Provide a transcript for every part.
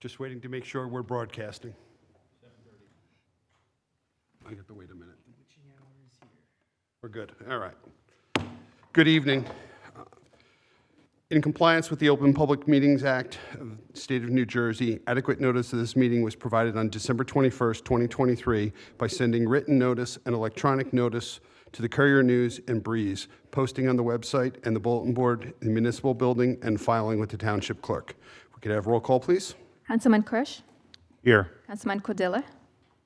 Just waiting to make sure we're broadcasting. 7:30. I have to wait a minute. We're good. All right. Good evening. In compliance with the Open Public Meetings Act of the State of New Jersey, adequate notice of this meeting was provided on December 21st, 2023 by sending written notice and electronic notice to the Courier News and Breeze, posting on the website and the bulletin board in the municipal building, and filing with the township clerk. We could have roll call, please. Councilman Kirsch? Here. Councilman Cordilla?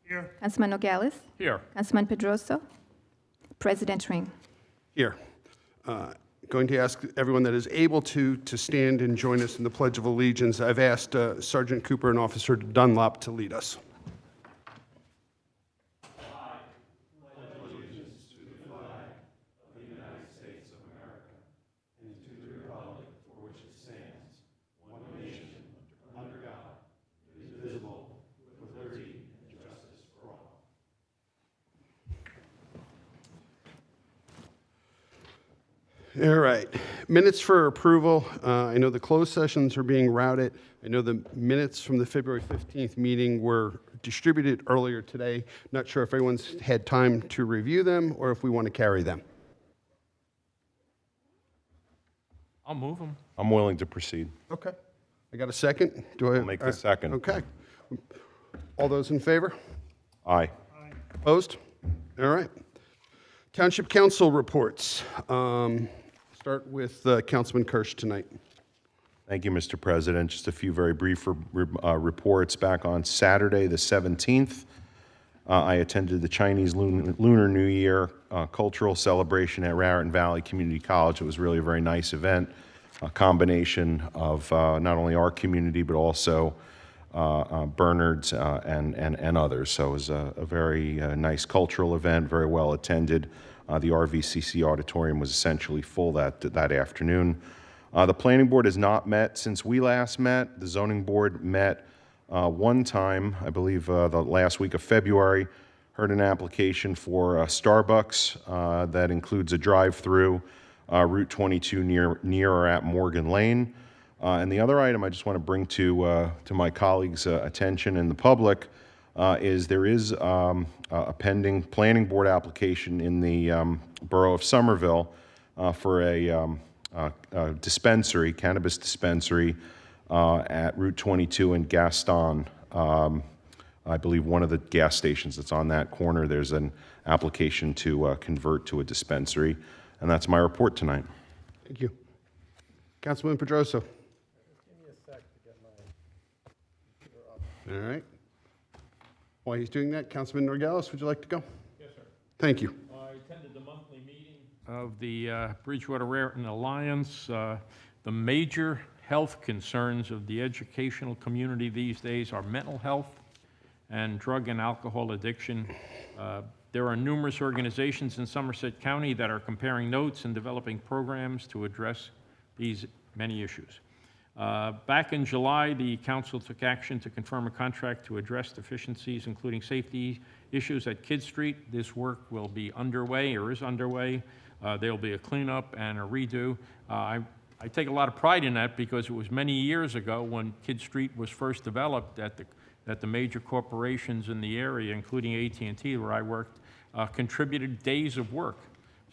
Here. Councilman Nogales? Here. Councilman Pedroso? President Ring? Here. Going to ask everyone that is able to stand and join us in the Pledge of Allegiance. I've asked Sergeant Cooper and Officer Dunlop to lead us. All right, minutes for approval. I know the closed sessions are being routed. I know the minutes from the February 15th meeting were distributed earlier today. Not sure if everyone's had time to review them or if we want to carry them. I'll move them. I'm willing to proceed. Okay. I got a second? I'll make the second. Okay. All those in favor? Aye. Opposed? All right. Township Council reports. Start with Councilman Kirsch tonight. Thank you, Mr. President. Just a few very brief reports. Back on Saturday, the 17th, I attended the Chinese Lunar New Year cultural celebration at Raritan Valley Community College. It was really a very nice event, a combination of not only our community, but also Bernard's and others. So it was a very nice cultural event, very well attended. The RVCC auditorium was essentially full that afternoon. The planning board has not met since we last met. The zoning board met one time, I believe the last week of February, heard an application for Starbucks that includes a drive-through Route 22 near or at Morgan Lane. And the other item I just want to bring to my colleagues' attention and the public is there is a pending planning board application in the borough of Somerville for a dispensary, cannabis dispensary at Route 22 in Gaston. I believe one of the gas stations that's on that corner, there's an application to convert to a dispensary. And that's my report tonight. Thank you. Councilman Pedroso. All right. While he's doing that, Councilman Nogales, would you like to go? Yes, sir. Thank you. I attended the monthly meeting of the Bridgewater Raritan Alliance. The major health concerns of the educational community these days are mental health and drug and alcohol addiction. There are numerous organizations in Somerset County that are comparing notes and developing programs to address these many issues. Back in July, the council took action to confirm a contract to address deficiencies, including safety issues at Kidd Street. This work will be underway or is underway. There will be a cleanup and a redo. I take a lot of pride in that because it was many years ago when Kidd Street was first developed that the major corporations in the area, including AT&T, where I worked, contributed days of work.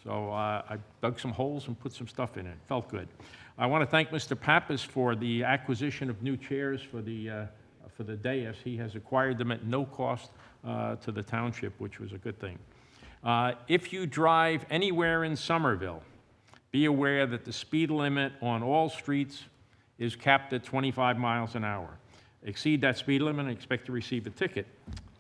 So I dug some holes and put some stuff in it. Felt good. I want to thank Mr. Pappas for the acquisition of new chairs for the dais. He has acquired them at no cost to the township, which was a good thing. If you drive anywhere in Somerville, be aware that the speed limit on all streets is capped at 25 miles an hour. Exceed that speed limit and expect to receive a ticket.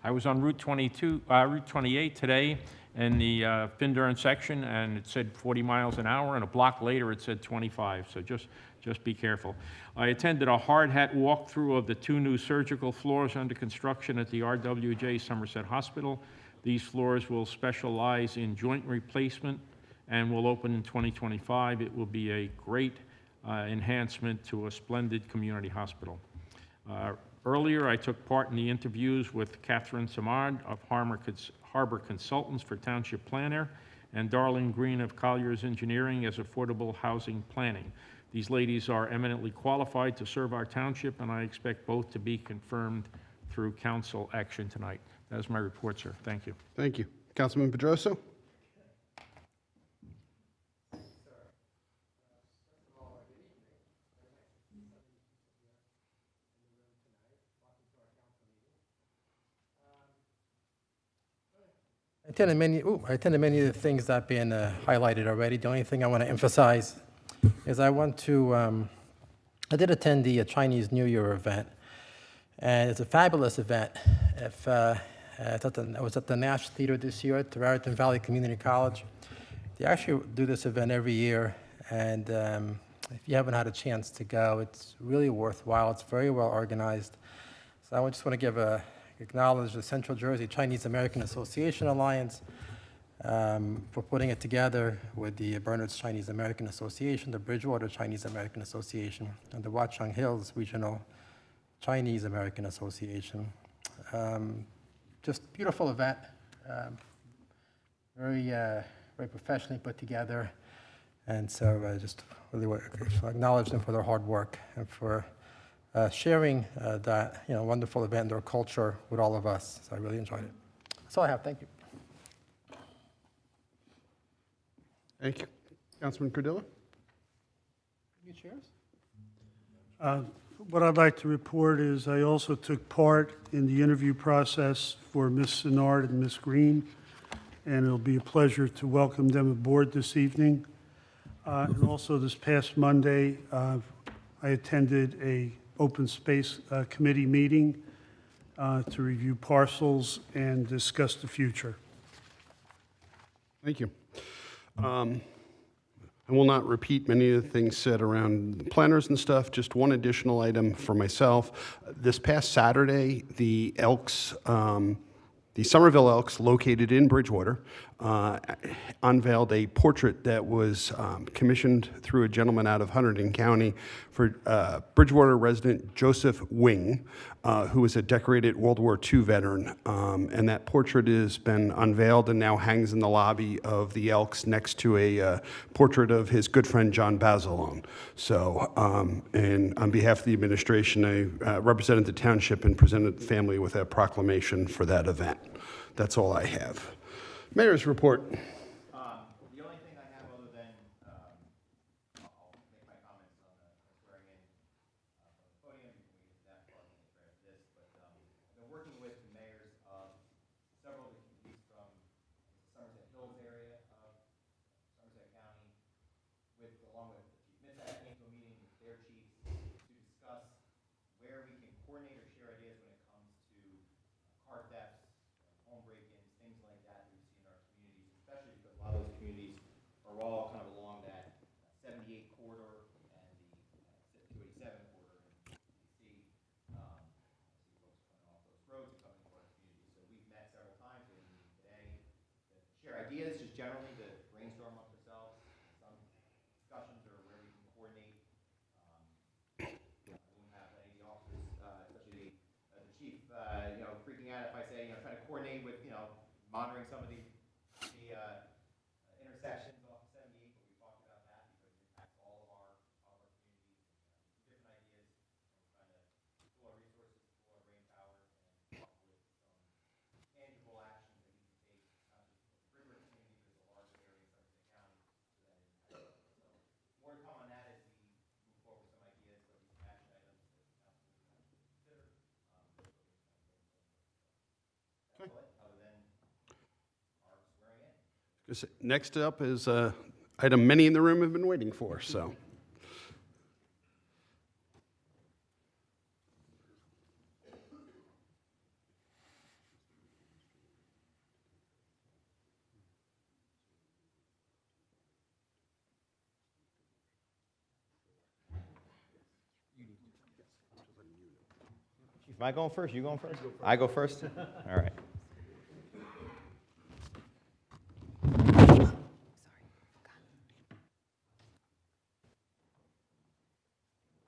I was on Route 28 today in the Findurn section, and it said 40 miles an hour, and a block later it said 25, so just be careful. I attended a hard hat walkthrough of the 2 new surgical floors under construction at the RWJ Somerset Hospital. These floors will specialize in joint replacement and will open in 2025. It will be a great enhancement to a splendid community hospital. Earlier, I took part in the interviews with Catherine Samard of Harbor Consultants for Township Planner and Darlene Green of Collier's Engineering as Affordable Housing Planning. These ladies are eminently qualified to serve our township, and I expect both to be confirmed through council action tonight. That is my report, sir. Thank you. Thank you. Councilman Pedroso? I attended many of the things that have been highlighted already. The only thing I want to emphasize is I did attend the Chinese New Year event, and it's a fabulous event. I was at the Nash Theater this year at the Raritan Valley Community College. They actually do this event every year, and if you haven't had a chance to go, it's really worthwhile. It's very well organized. So I just want to acknowledge the Central Jersey Chinese American Association Alliance for putting it together with the Bernard's Chinese American Association, the Bridgewater Chinese American Association, and the Watchung Hills Regional Chinese American Association. Just beautiful event, very professionally put together, and so I just really want to acknowledge them for their hard work and for sharing that wonderful event, their culture with all of us. So I really enjoyed it. That's all I have. Thank you. Thank you. Councilman Cordilla? You chairs? What I'd like to report is I also took part in the interview process for Ms. Sinnard and Ms. Green, and it'll be a pleasure to welcome them aboard this evening. And also this past Monday, I attended a open space committee meeting to review parcels and discuss the future. Thank you. I will not repeat many of the things said around the planners and stuff, just one additional item for myself. This past Saturday, the Elks, the Somerville Elks, located in Bridgewater, unveiled a portrait that was commissioned through a gentleman out of Hunterdon County for Bridgewater resident Joseph Wing, who was a decorated World War II veteran. And that portrait has been unveiled and now hangs in the lobby of the Elks next to a portrait of his good friend John Basilone. So, and on behalf of the administration, I represented the township and presented the family with a proclamation for that event. That's all I have. Mayor's report. The only thing I have other than, I'll make my comments on the swearing in from the podium, we can get to that part when we address this, but I've been working with the mayors of several of the communities from the Somerset Hills area of Somerset County, along with the chief. Miss came to a meeting with their chiefs to discuss where we can coordinate or share ideas when it comes to car thefts, home break-ins, things like that we see in our communities, especially because a lot of those communities are all kind of along that 78 corridor and the 287 corridor in DC. See folks coming off those roads and coming to our communities. So we've met several times. We have a meeting today to share ideas, just generally to brainstorm amongst ourselves. Some discussions are where we can coordinate. I won't have any of the officers, especially the chief, freaking out if I say, try to coordinate with, monitoring some of the intersections off of 78, but we talked about that because it impacts all of our communities and different ideas. And we're trying to pool our resources, pool our brain power, and come up with some tangible actions that we can take, not just for the Bridgewater community, but as a larger area in Somerset County, so that it impacts us. So more to come on that as we move forward with some ideas, there'll be some action items that the council will have to consider. That's all it, other than our swearing in. Next up is an item many in the room have been waiting for, so. Chief, am I going first? You going first? I go first? All right.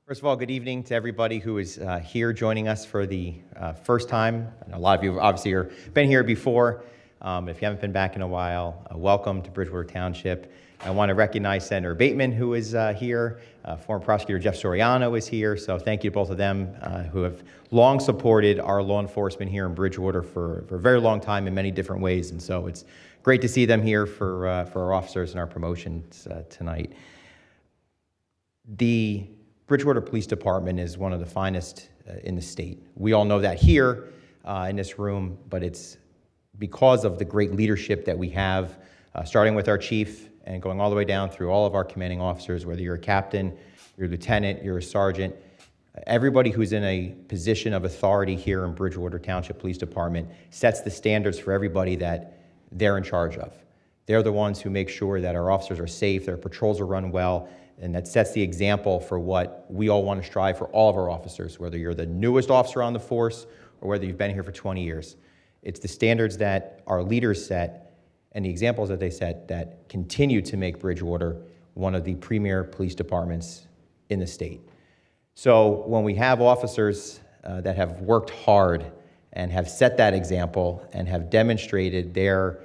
First of all, good evening to everybody who is here joining us for the first time. I know a lot of you obviously have been here before. If you haven't been back in a while, welcome to Bridgewater Township. I want to recognize Senator Bateman, who is here. Former Prosecutor Jeff Soriano is here. So thank you to both of them who have long supported our law enforcement here in Bridgewater for a very long time in many different ways. And so it's great to see them here for our officers and our promotions tonight. The Bridgewater Police Department is one of the finest in the state. We all know that here in this room, but it's because of the great leadership that we have, starting with our chief and going all the way down through all of our commanding officers, whether you're a captain, you're a lieutenant, you're a sergeant, everybody who's in a position of authority here in Bridgewater Township Police Department sets the standards for everybody that they're in charge of. They're the ones who make sure that our officers are safe, their patrols are run well, and that sets the example for what we all want to strive for all of our officers, whether you're the newest officer on the force or whether you've been here for 20 years. It's the standards that our leaders set and the examples that they set that continue to make Bridgewater one of the premier police departments in the state. So when we have officers that have worked hard and have set that example and have demonstrated their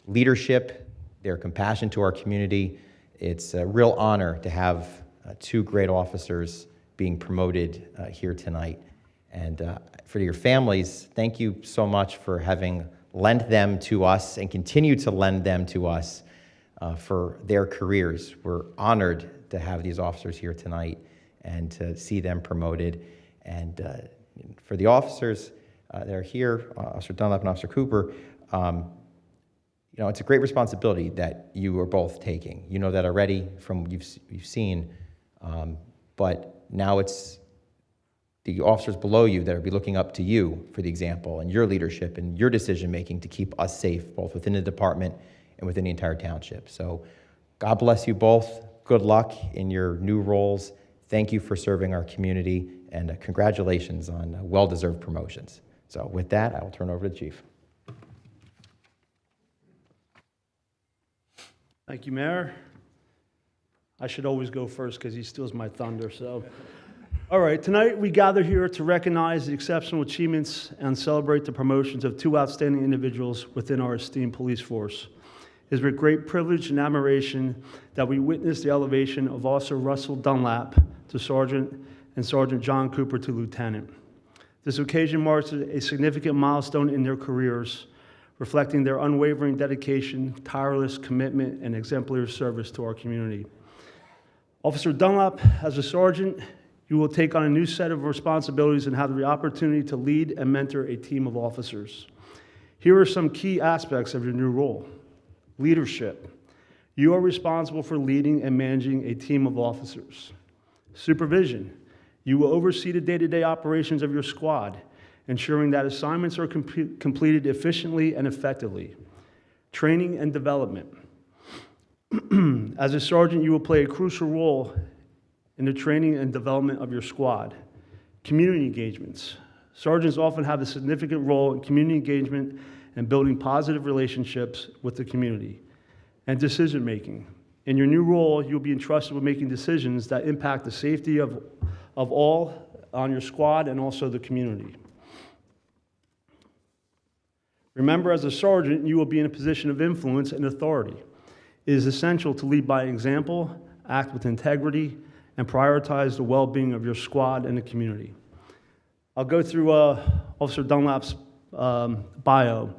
leadership, their compassion to our community, it's a real honor to have two great officers being promoted here tonight. And for your families, thank you so much for having lent them to us and continue to lend them to us for their careers. We're honored to have these officers here tonight and to see them promoted. And for the officers that are here, Officer Dunlap and Officer Cooper, you know, it's a great responsibility that you are both taking. You know that already from what you've seen, but now it's the officers below you that will be looking up to you for the example and your leadership and your decision-making to keep us safe, both within the department and within the entire township. So God bless you both. Good luck in your new roles. Thank you for serving our community, and congratulations on well-deserved promotions. So with that, I will turn over to the Chief. Thank you, Mayor. I should always go first because he steals my thunder, so. All right, tonight we gather here to recognize the exceptional achievements and celebrate the promotions of two outstanding individuals within our esteemed police force. It is with great privilege and admiration that we witness the elevation of Officer Russell Dunlap to Sergeant and Sergeant John Cooper to Lieutenant. This occasion marks a significant milestone in their careers, reflecting their unwavering dedication, tireless commitment, and exemplary service to our community. Officer Dunlap, as a sergeant, you will take on a new set of responsibilities and have the opportunity to lead and mentor a team of officers. Here are some key aspects of your new role. Leadership. You are responsible for leading and managing a team of officers. Supervision. You will oversee the day-to-day operations of your squad, ensuring that assignments are completed efficiently and effectively. Training and development. As a sergeant, you will play a crucial role in the training and development of your squad. Community engagements. Sergeants often have a significant role in community engagement and building positive relationships with the community. And decision-making. In your new role, you'll be entrusted with making decisions that impact the safety of all on your squad and also the community. Remember, as a sergeant, you will be in a position of influence and authority. It is essential to lead by example, act with integrity, and prioritize the well-being of your squad and the community. I'll go through Officer Dunlap's bio.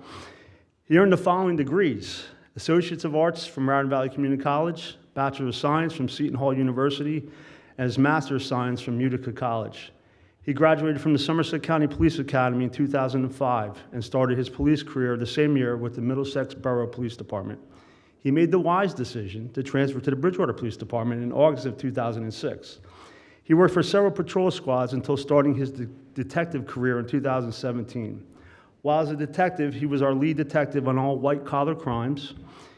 He earned the following degrees: Associates of Arts from Raritan Valley Community College, Bachelor of Science from Seton Hall University, and his Master of Science from Utica College. He graduated from the Somerset County Police Academy in 2005 and started his police career the same year with the Middlesex Borough Police Department. He made the wise decision to transfer to the Bridgewater Police Department in August of 2006. He worked for several patrol squads until starting his detective career in 2017. While as a detective, he was our lead detective on all white-collar crimes.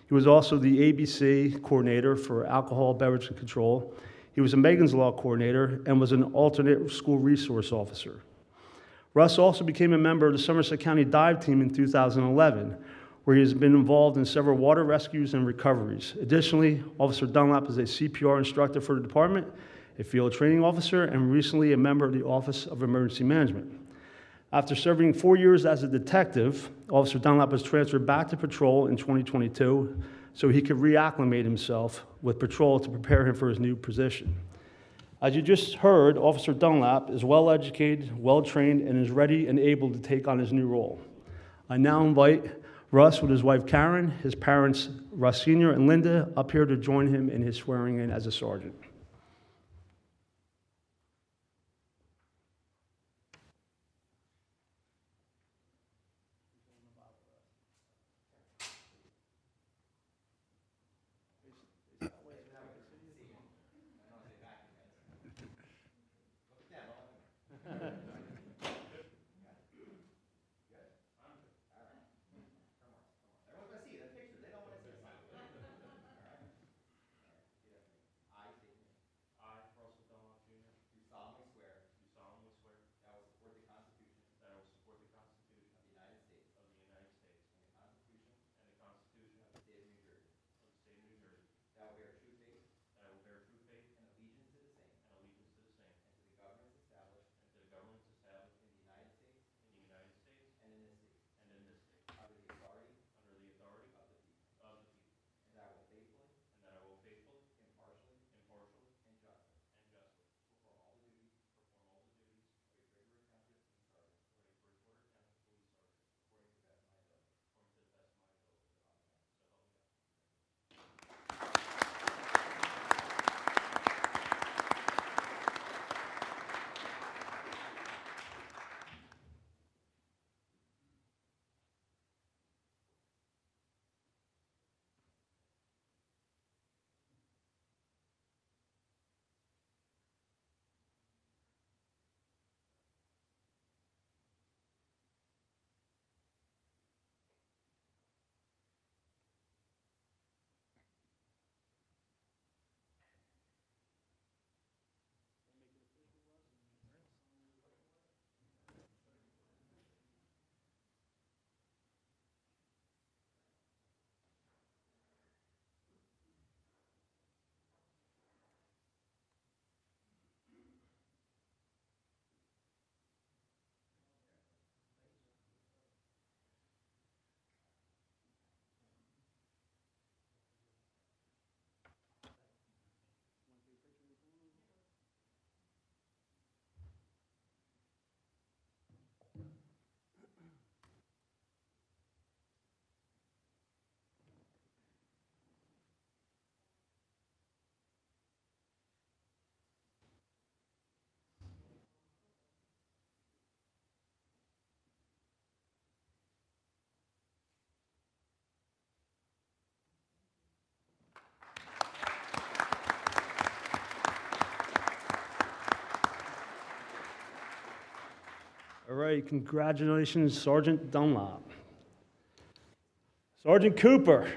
He was also the ABC coordinator for alcohol, beverage, and control. He was a Megan's Law coordinator and was an alternate school resource officer. Russ also became a member of the Somerset County Dive Team in 2011, where he has been involved in several water rescues and recoveries. Additionally, Officer Dunlap is a CPR instructor for the department, a field training officer, and recently a member of the Office of Emergency Management. After serving 4 years as a detective, Officer Dunlap was transferred back to patrol in 2022 so he could reacclimate himself with patrol to prepare him for his new position. As you just heard, Officer Dunlap is well-educated, well-trained, and is ready and able to take on his new role. I now invite Russ with his wife Karen, his parents Russ Sr. and Linda, up here to join him in his swearing in as a sergeant. All right, congratulations, Sergeant Dunlap. Sergeant Cooper,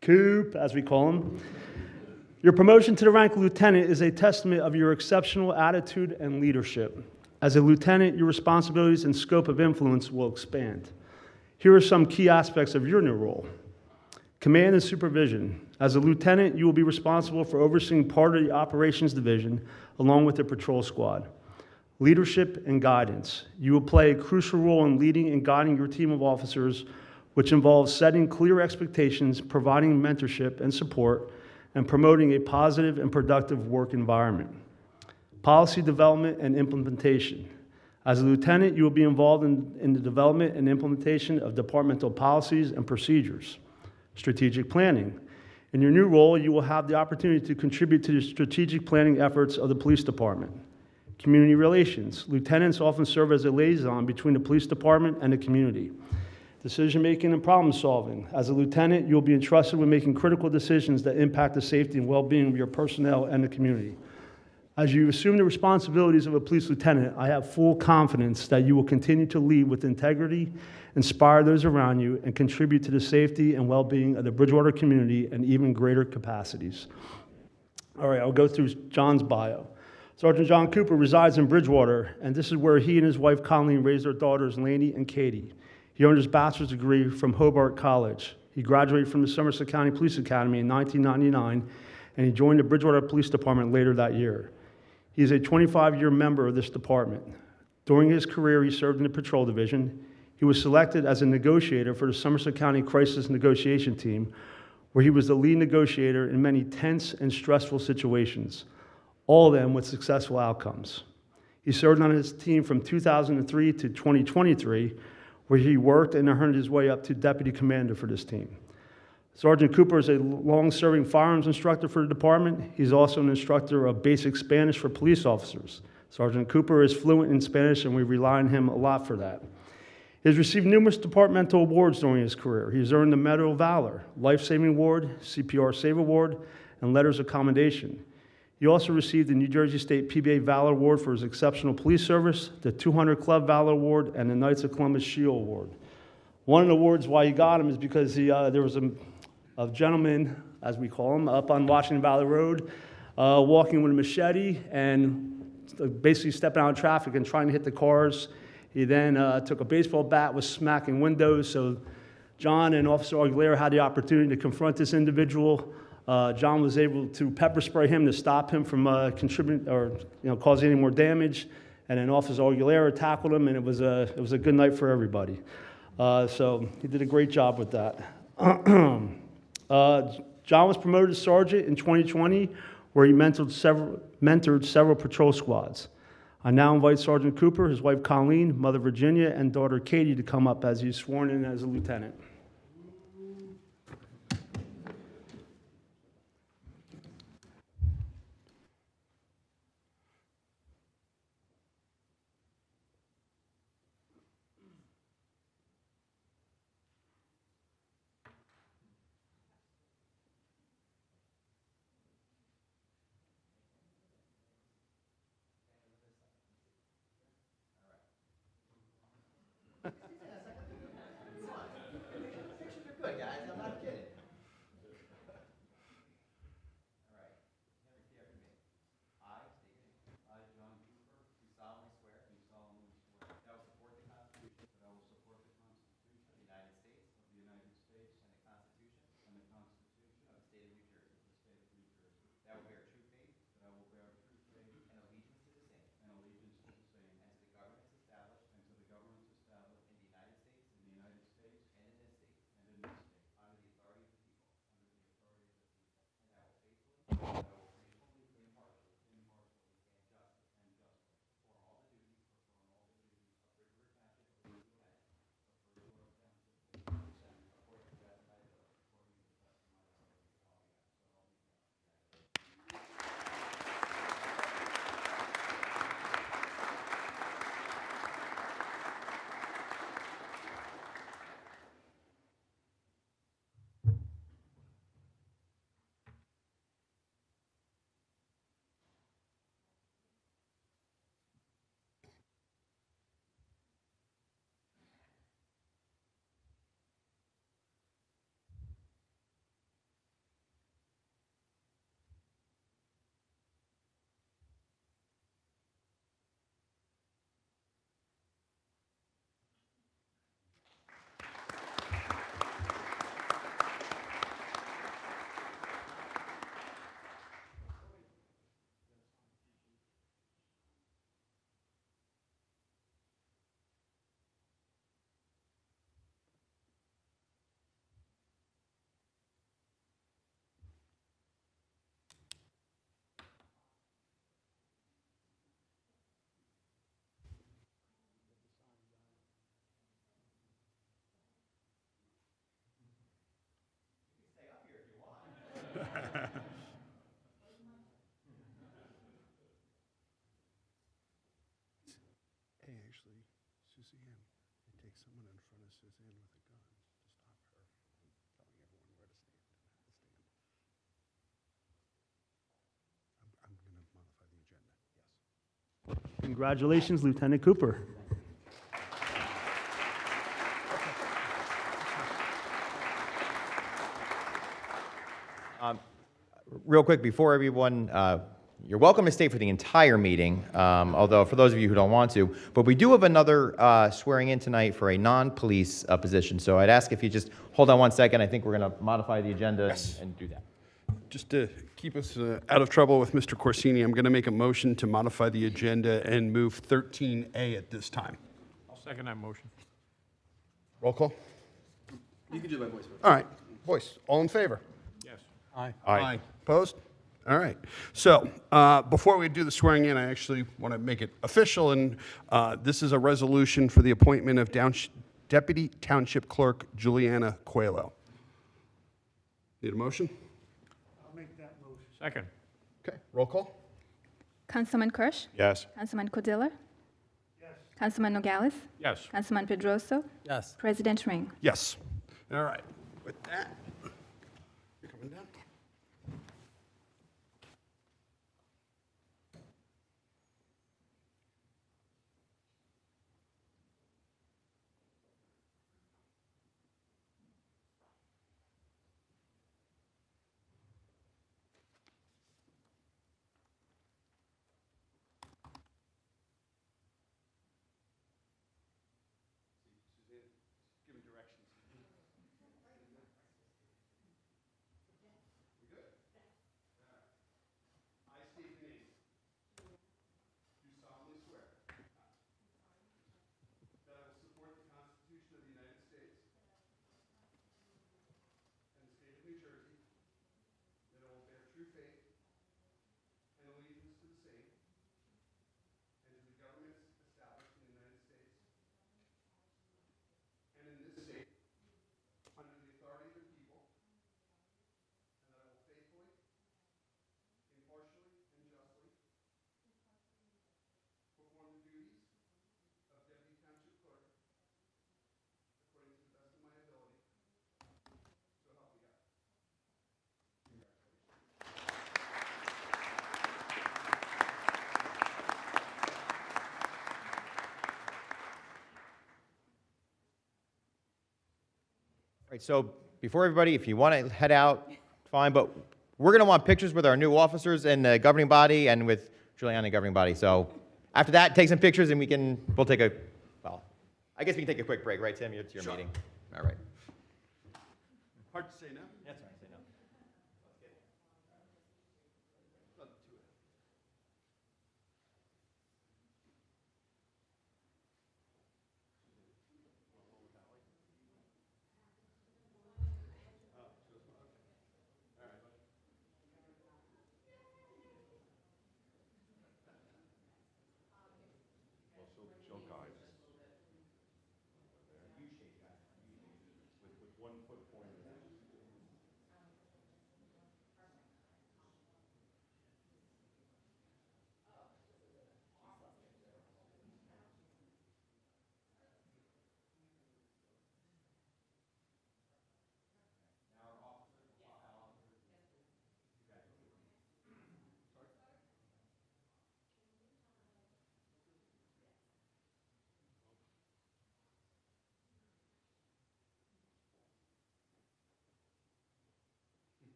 Coop, as we call him. Your promotion to the rank of lieutenant is a testament of your exceptional attitude and leadership. As a lieutenant, your responsibilities and scope of influence will expand. Here are some key aspects of your new role. Command and supervision. As a lieutenant, you will be responsible for overseeing part of the operations division along with the patrol squad. Leadership and guidance. You will play a crucial role in leading and guiding your team of officers, which involves setting clear expectations, providing mentorship and support, and promoting a positive and productive work environment. Policy development and implementation. As a lieutenant, you will be involved in the development and implementation of departmental policies and procedures. Strategic planning. In your new role, you will have the opportunity to contribute to the strategic planning efforts of the police department. Community relations. Lieutenants often serve as a liaison between the police department and the community. Decision-making and problem-solving. As a lieutenant, you will be entrusted with making critical decisions that impact the safety and well-being of your personnel and the community. As you assume the responsibilities of a police lieutenant, I have full confidence that you will continue to lead with integrity, inspire those around you, and contribute to the safety and well-being of the Bridgewater community in even greater capacities. All right, I'll go through John's bio. Sergeant John Cooper resides in Bridgewater, and this is where he and his wife Colleen raised their daughters Lainey and Katie. He earned his bachelor's degree from Hobart College. He graduated from the Somerset County Police Academy in 1999, and he joined the Bridgewater Police Department later that year. He is a 25-year member of this department. During his career, he served in the Patrol Division. He was selected as a negotiator for the Somerset County Crisis Negotiation Team, where he was the lead negotiator in many tense and stressful situations, all of them with successful outcomes. He served on his team from 2003 to 2023, where he worked and earned his way up to deputy commander for this team. Sergeant Cooper is a long-serving firearms instructor for the department. He's also an instructor of basic Spanish for police officers. Sergeant Cooper is fluent in Spanish, and we rely on him a lot for that. He has received numerous departmental awards during his career. He has earned the Medal of Valor, Life Saving Award, CPR Save Award, and Letters of Commendation. He also received the New Jersey State PBA Valor Award for his exceptional police service, the 200 Club Valor Award, and the Knights of Columbus Shield Award. One of the awards why he got him is because there was a gentleman, as we call him, up on Washington Valley Road, walking with a machete and basically stepping out of traffic and trying to hit the cars. He then took a baseball bat, was smacking windows. So John and Officer Aguilera had the opportunity to confront this individual. John was able to pepper spray him to stop him from contributing or causing any more damage. And then Officer Aguilera tackled him, and it was a good night for everybody. So he did a great job with that. John was promoted to sergeant in 2020, where he mentored several patrol squads. I now invite Sergeant Cooper, his wife Colleen, mother Virginia, and daughter Katie to come up as he's sworn in as a lieutenant. Good, guys, I'm not kidding. All right, repeat after me. I state your name. I, John Cooper, do solemnly swear. Do solemnly swear. That I will support the Constitution. That I will support the Constitution of the United States. Of the United States. And the Constitution. And the Constitution. Of the State of New Jersey. Of the State of New Jersey. That I will bear true faith. That I will bear true faith. And allegiance to the same. And allegiance to the same. And to the governments established. And to the governments established. In the United States. In the United States. And in this state. And in this state. Under the authority of the people. Under the authority of the people. And I will faithfully. Impartially. And justly. Perform all the duties. Of Bridgewater Township. Lieutenant. Of Bridgewater Township. According to the best of my ability. According to the best of my ability. So help me God. Hey, actually, Suzanne, it takes someone in front of Suzanne with a gun to stop her from telling everyone where to stand and how to stand. I'm going to modify the agenda, yes. Congratulations, Lieutenant Cooper. Real quick, before everyone, you're welcome to stay for the entire meeting, although for those of you who don't want to, but we do have another swearing in tonight for a non-police position, so I'd ask if you just hold on one second. I think we're going to modify the agenda and do that. just to keep us out of trouble with Mr. Corsini, I'm going to make a motion to modify the agenda and move 13A at this time. I'll second that motion. Roll call? You can do it by voice. All right, voice. All in favor? Yes. Aye. Opposed? All right. So before we do the swearing in, I actually want to make it official, and this is a resolution for the appointment of Deputy Township Clerk Juliana Coelho. Need a motion? I'll make that motion. Second. Okay, roll call? Councilman Kirsch? Yes. Councilman Cordilla? Yes. Councilman Nogales? Yes. Councilman Pedroso? Yes. President Ring? Yes. All right. With that, you're coming down. Right, so before everybody, if you want to head out, fine, but we're going to want pictures with our new officers and the governing body and with Juliana governing body. So after that, take some pictures and we'll take a, well, I guess we can take a quick break, right, Tim? It's your meeting. All right. Hard to say no. That's right, say no.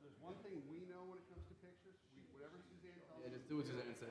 There's one thing we know when it comes to pictures, whatever Suzanne tells us. Yeah, just do what Suzanne says.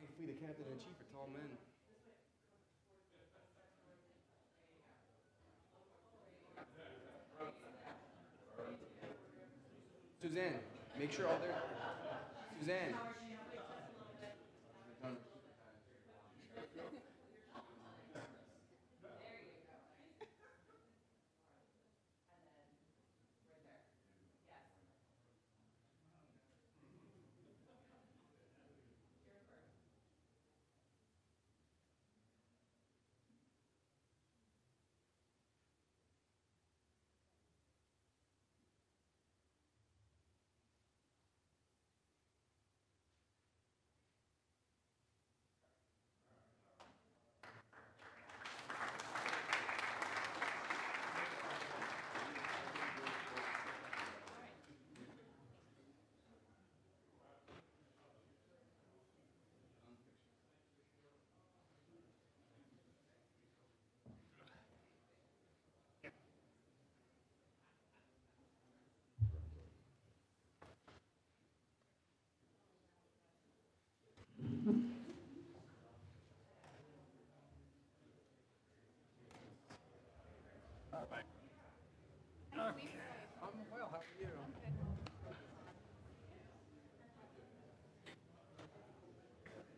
Thankfully, the captain and chief are tall men. Suzanne, make sure all there. Suzanne.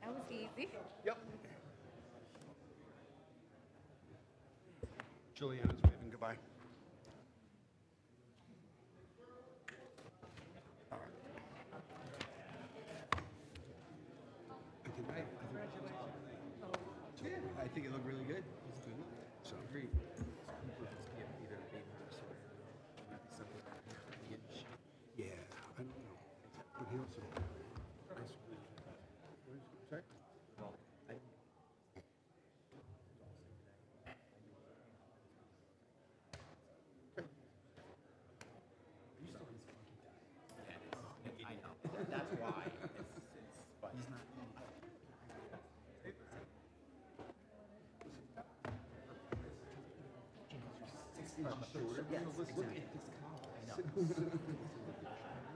That was easy. Yep. Juliana's waving goodbye. All right. I think it looked really good. So, Great. yeah, I don't know. But he also. Sorry? I know. That's why. But he's not.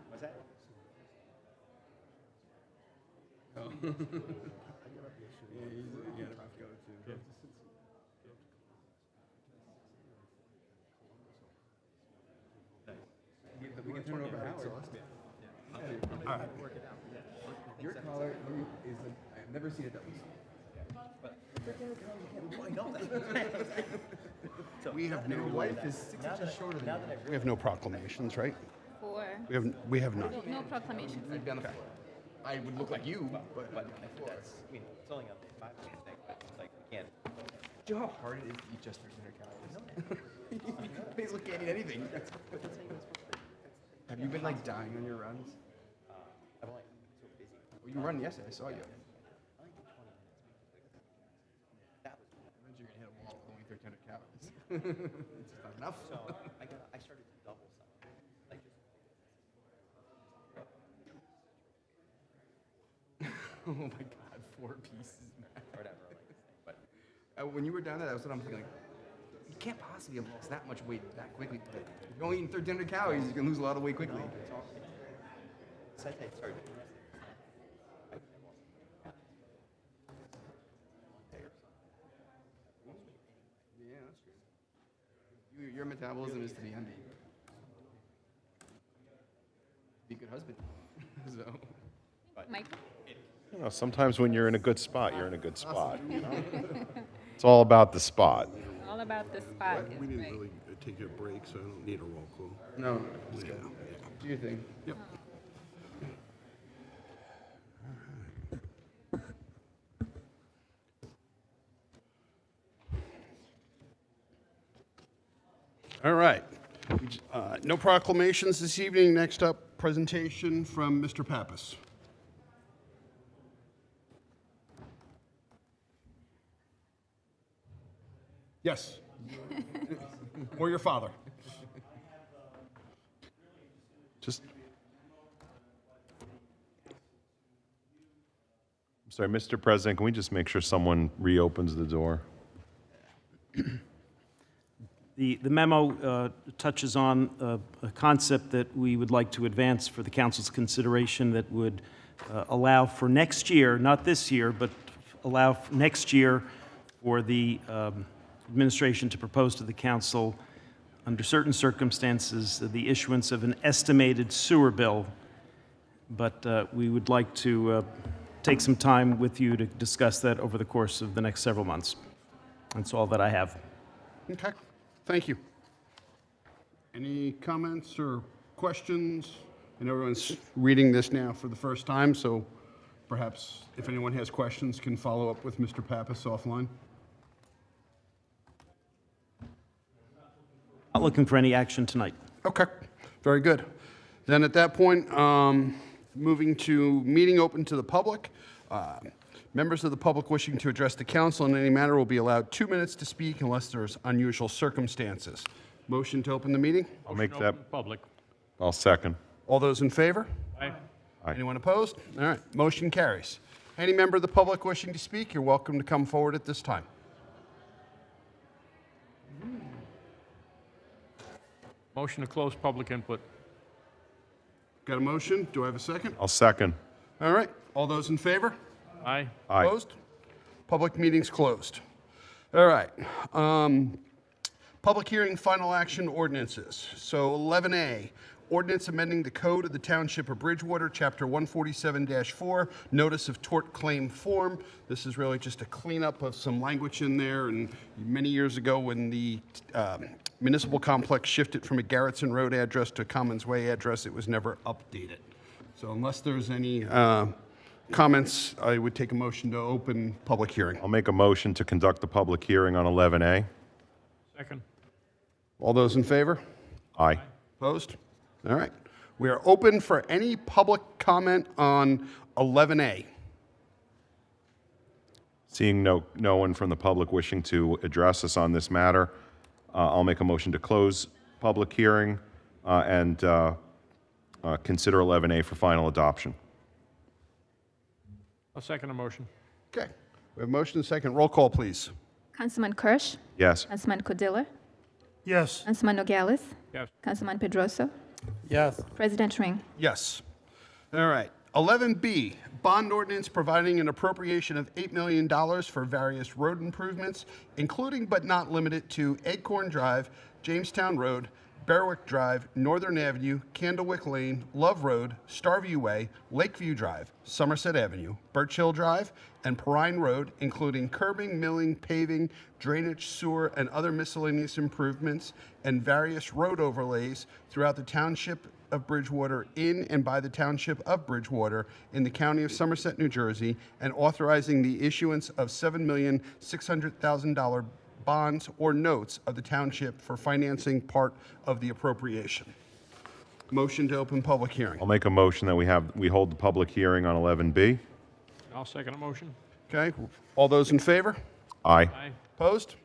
What's that? Yeah, he's a tough go too. We can turn it over to Howard. All right. Your collar is like, I've never seen it that way. I know that. We have Your no, wife is 6 inches shorter than you. we have no proclamations, right? Four. We have none. No proclamations. I'd be on the floor. I would look like you, but But that's, I mean, it's only a 5 minute thing, but it's like, we can't. do you know how hard it is to eat just 300 calories? You basically can't eat anything. Have you been like dying on your runs? I've only been so busy. Well, you run yesterday, I saw you. I only did 20 minutes. That was, Eventually you're gonna hit a wall with only 1,300 calories. It's just not enough. so I started to double some, like just. Oh my god, 4 pieces, man. Or whatever, like this thing, but When you were down there, that was what I'm thinking. Like, you can't possibly have lost that much weight that quickly. But if you're only eating 1,300 calories, you can lose a lot of weight quickly. since I started. Yeah, that's true. Your metabolism is to be envied. Be a good husband. So. Michael? You know, sometimes when you're in a good spot, you're in a good spot. You know? It's all about the spot. All about the spot We is didn't great. really take a break, so I don't need a roll call. No, just Yeah, go. Do your thing. Yep. All right. No proclamations this evening. Next up, presentation from Mr. Pappas. Yes. Or your father. Just. I'm sorry, Mr. President, can we just make sure someone reopens the door? The memo touches on a concept that we would like to advance for the council's consideration that would allow for next year, not this year, but allow for next year for the administration to propose to the council, under certain circumstances, the issuance of an estimated sewer bill. But we would like to take some time with you to discuss that over the course of the next several months. That's all that I have. Okay, thank you. Any comments or questions? I know everyone's reading this now for the first time, so perhaps if anyone has questions, can follow up with Mr. Pappas offline. Not looking for any action tonight. Okay, very good. Then at that point, moving to meeting open to the public. Members of the public wishing to address the council in any matter will be allowed 2 minutes to speak unless there's unusual circumstances. Motion to open the meeting? I'll make Motion that, open public. I'll second. All those in favor? Aye. Aye. Anyone opposed? All right, motion carries. Any member of the public wishing to speak, you're welcome to come forward at this time. Motion to close public input. Got a motion? Do I have a second? I'll second. All right, all those in favor? Aye. Aye. Opposed? Public meeting's closed. All right. Public hearing, final action ordinances. So 11A, ordinance amending the code of the Township of Bridgewater, Chapter 147-4, notice of tort claim form. This is really just a cleanup of some language in there. And many years ago, when the municipal complex shifted from a Garrettson Road address to a Commons Way address, it was never updated. So unless there's any comments, I would take a motion to open public hearing. I'll make a motion to conduct the public hearing on 11A. Second. All those in favor? Aye. Opposed? All right. We are open for any public comment on 11A. Seeing no one from the public wishing to address us on this matter, I'll make a motion to close public hearing and consider 11A for final adoption. I'll second the motion. Okay. We have a motion and a second. Roll call, please. Councilman Kirsch, Yes. Councilman Codilla, Yes. Councilman Nogales, Yes. Councilman Pedroso, Yes. President Ring. Yes. All right. 11B, bond ordinance providing an appropriation of $8 million for various road improvements, including but not limited to Acorn Drive, Jamestown Road, Berwick Drive, Northern Avenue, Candlewick Lane, Love Road, Starview Way, Lakeview Drive, Somerset Avenue, Birch Hill Drive, and Perrine Road, including curbing, milling, paving, drainage, sewer, and other miscellaneous improvements, and various road overlays throughout the Township of Bridgewater in and by the Township of Bridgewater in the County of Somerset, New Jersey, and authorizing the issuance of $7,600,000 bonds or notes of the township for financing part of the appropriation. Motion to open public hearing. I'll make a motion that we hold the public hearing on 11B. I'll second the motion. Okay, all those in favor? Aye. Aye. Opposed?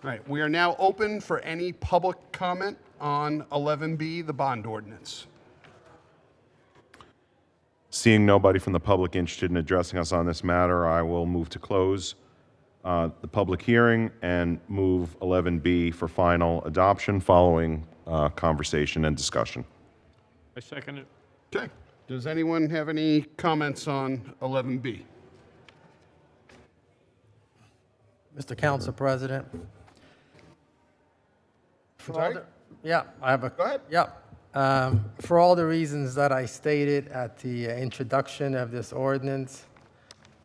All right, we are now open for any public comment on 11B, the bond ordinance. Seeing nobody from the public interested in addressing us on this matter, I will move to close the public hearing and move 11B for final adoption following conversation and discussion. I second it. Okay, does anyone have any comments on 11B? Mr. Council President. Sorry? Yeah, I have a. Go ahead. Yeah. For all the reasons that I stated at the introduction of this ordinance,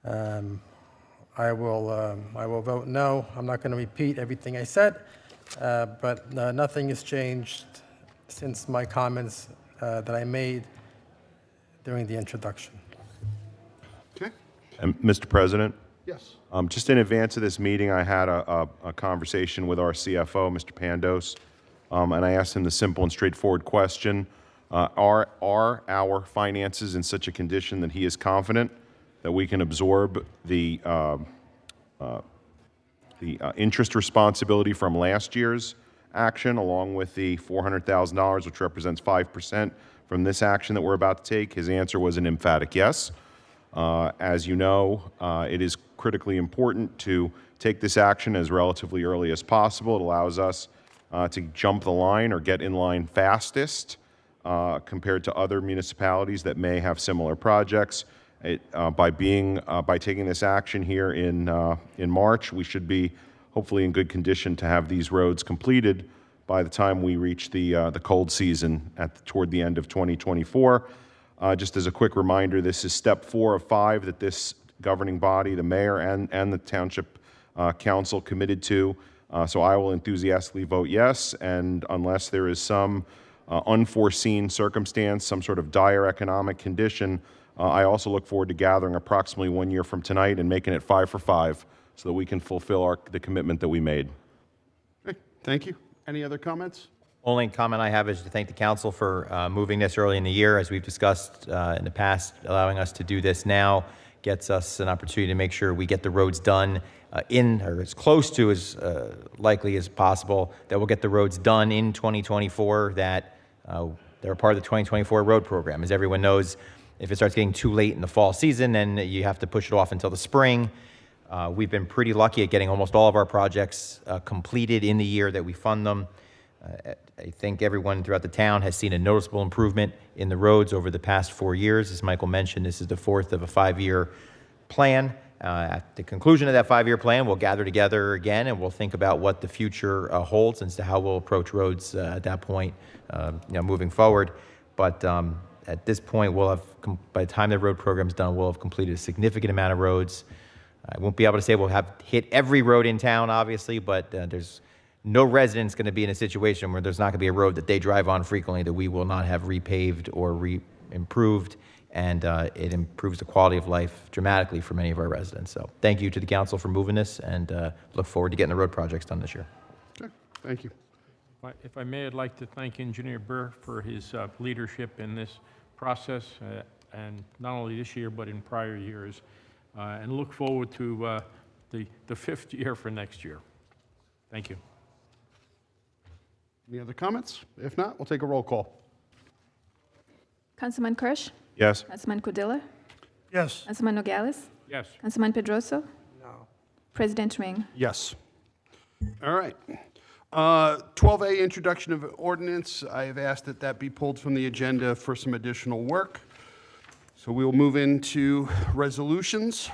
I will vote no. I'm not going to repeat everything I said, but nothing has changed since my comments that I made during the introduction. Okay, And Mr. President, yes. just in advance of this meeting, I had a conversation with our CFO, Mr. Pandos, and I asked him the simple and straightforward question, are our finances in such a condition that he is confident that we can absorb the interest responsibility from last year's action, along with the $400,000, which represents 5% from this action that we're about to take? His answer was an emphatic yes. As you know, it is critically important to take this action as relatively early as possible. It allows us to jump the line or get in line fastest compared to other municipalities that may have similar projects. By taking this action here in March, we should be hopefully in good condition to have these roads completed by the time we reach the cold season toward the end of 2024. Just as a quick reminder, this is step 4 of 5 that this governing body, the mayor and the township council, committed to. So I will enthusiastically vote yes, and unless there is some unforeseen circumstance, some sort of dire economic condition, I also look forward to gathering approximately 1 year from tonight and making it 5 for 5 so that we can fulfill the commitment that we made. Okay, thank you. Any other comments? Only comment I have is to thank the council for moving this early in the year. As we've discussed in the past, allowing us to do this now gets us an opportunity to make sure we get the roads done or as close to as likely as possible, that we'll get the roads done in 2024, that they're part of the 2024 road program. As everyone knows, if it starts getting too late in the fall season, then you have to push it off until the spring. We've been pretty lucky at getting almost all of our projects completed in the year that we fund them. I think everyone throughout the town has seen a noticeable improvement in the roads over the past 4 years. As Michael mentioned, this is the 4th of a 5-year plan, At the conclusion of that 5-year plan, we'll gather together again and we'll think about what the future holds and how we'll approach roads at that point, moving forward. But at this point, we'll have, by the time the road program's done, we'll have completed a significant amount of roads. I won't be able to say we'll have hit every road in town, obviously, but there's no resident's going to be in a situation where there's not going to be a road that they drive on frequently that we will not have repaved or improved, and it improves the quality of life dramatically for many of our residents. So thank you to the council for moving this, and look forward to getting the road projects done this year. Okay, thank you. If I may, I'd like to thank Engineer Burr for his leadership in this process, and not only this year, but in prior years, and look forward to the 5th year for next year. Thank you. Any other comments? If not, we'll take a roll call. Councilman Kirsch? Yes. Councilman Cordilla? Yes. Councilman Nogales? Yes. Councilman Pedroso? No. President Ring? Yes. All right. 12A, introduction of ordinance. I have asked that that be pulled from the agenda for some additional work. So we will move into resolutions.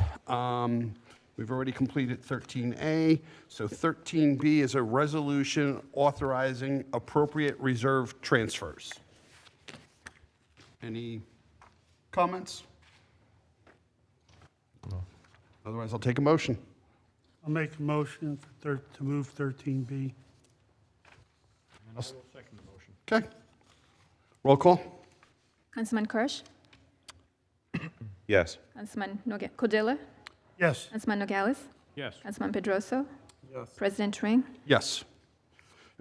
We've already completed 13A. So 13B is a resolution authorizing appropriate reserve transfers. Any comments? Otherwise, I'll take a motion. I'll make a motion to move 13B. And I will second the motion. Okay. Roll call. Councilman Kirsch? Yes. Councilman Cordilla? Yes. Councilman Nogales? Yes. Councilman Pedroso? Yes. President Ring? Yes.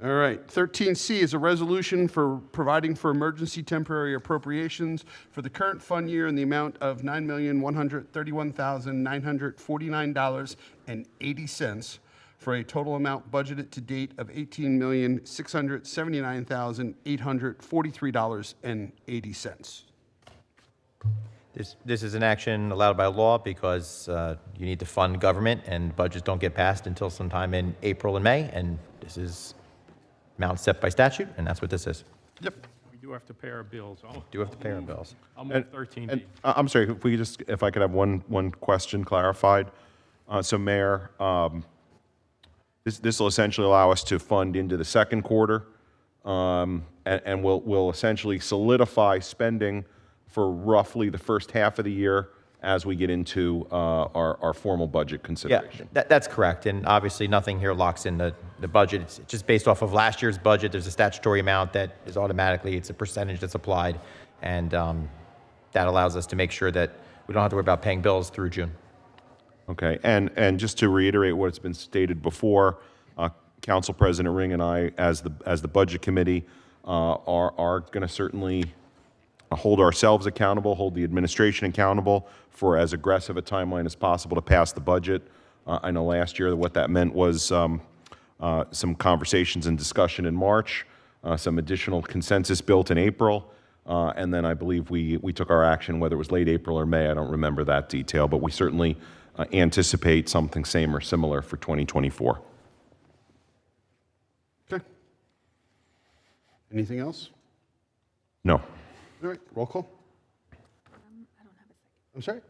All right. 13C is a resolution for providing for emergency temporary appropriations for the current fund year in the amount of $9,131,949.80 for a total amount budgeted to date of $18,679,843.80. This is an action allowed by law because you need to fund government, and budgets don't get passed until sometime in April and May, and this is amount set by statute, and that's what this is. Yep. We do have to pay our bills. Do have to pay our bills. I'll move 13B. And I'm sorry, if I could have one question clarified. So Mayor, this will essentially allow us to fund into the second quarter, and will essentially solidify spending for roughly the first half of the year as we get into our formal budget Yeah, consideration. that's correct, and obviously nothing here locks in the budget. It's just based off of last year's budget. There's a statutory amount that is automatically, it's a percentage that's applied, and that allows us to make sure that we don't have to worry about paying bills through June. Okay, and just to reiterate what's been stated before, Council President Ring and I, as the Budget Committee, are going to certainly hold ourselves accountable, hold the administration accountable for as aggressive a timeline as possible to pass the budget. I know last year that what that meant was some conversations and discussion in March, some additional consensus built in April, and then I believe we took our action, whether it was late April or May, I don't remember that detail, but we certainly anticipate something same or similar for 2024. Okay. Anything else? No. All right, roll call. I'm sorry?